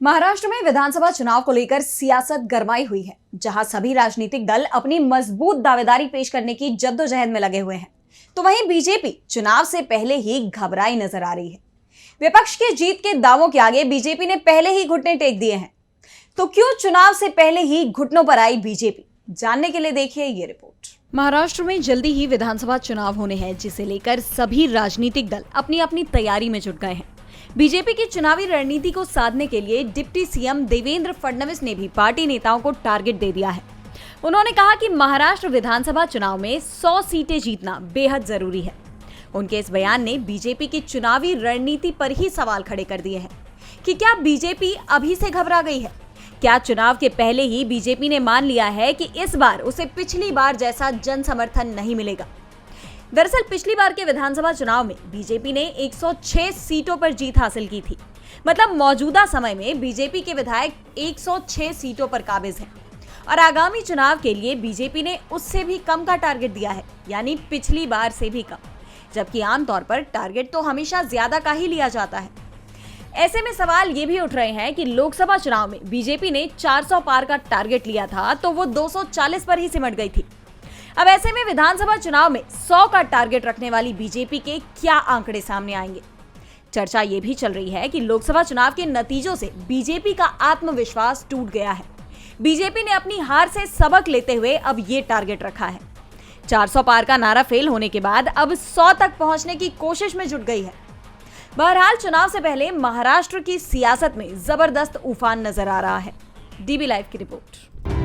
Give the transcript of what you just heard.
महाराष्ट्र में विधानसभा चुनाव को लेकर सियासत गरमाई हुई है, जहां सभी राजनीतिक दल अपनी मजबूत दावेदारी पेश करने की जद्दोजहद में लगे हुए हैं। तो वहीं बीजेपी चुनाव से पहले ही घबराई नजर आ रही है। विपक्ष के जीत के दावों के आगे बीजेपी ने पहले ही घुटने टेक दिए हैं। तो क्यों चुनाव से पहले ही घुटनों पर आई बीजेपी, जानने के लिए देखिए ये रिपोर्ट। महाराष्ट्र में जल्दी ही विधानसभा चुनाव होने हैं, जिसे लेकर सभी राजनीतिक दल अपनी अपनी तैयारी में जुट गए हैं। बीजेपी की चुनावी रणनीति को साधने के लिए डिप्टी सीएम देवेंद्र फडणवीस ने भी पार्टी नेताओं को टारगेट दे दिया है। उन्होंने कहा कि महाराष्ट्र विधानसभा चुनाव में 100 सीटें जीतना बेहद जरूरी है। उनके इस बयान ने बीजेपी की चुनावी रणनीति पर ही सवाल खड़े कर दिए हैं कि क्या बीजेपी अभी से घबरा गई है? क्या चुनाव के पहले ही बीजेपी ने मान लिया है कि इस बार उसे पिछली बार जैसा जन समर्थन नहीं मिलेगा? दरअसल पिछली बार के विधानसभा चुनाव में बीजेपी ने 106 सीटों पर जीत हासिल की थी। मतलब मौजूदा समय में बीजेपी के विधायक 106 सीटों पर काबिज हैं और आगामी चुनाव के लिए बीजेपी ने उससे भी कम का टारगेट दिया है, यानी पिछली बार से भी कम। जबकि आमतौर पर टारगेट तो हमेशा ज्यादा का ही लिया जाता है। ऐसे में सवाल ये भी उठ रहे हैं कि लोकसभा चुनाव में बीजेपी ने 400 पार का टारगेट लिया था, तो वो 240 पर ही सिमट गई थी। अब ऐसे में विधानसभा चुनाव में 100 का टारगेट रखने वाली बीजेपी के क्या आंकड़े सामने आएंगे? चर्चा ये भी चल रही है कि लोकसभा चुनाव के नतीजों से बीजेपी का आत्मविश्वास टूट गया है। बीजेपी ने अपनी हार से सबक लेते हुए अब ये टारगेट रखा है। 400 पार का नारा फेल होने के बाद अब 100 तक पहुंचने की कोशिश में जुट गई है। बहरहाल चुनाव से पहले महाराष्ट्र की सियासत में जबरदस्त उफान नजर आ रहा है। डीबी लाइव की रिपोर्ट।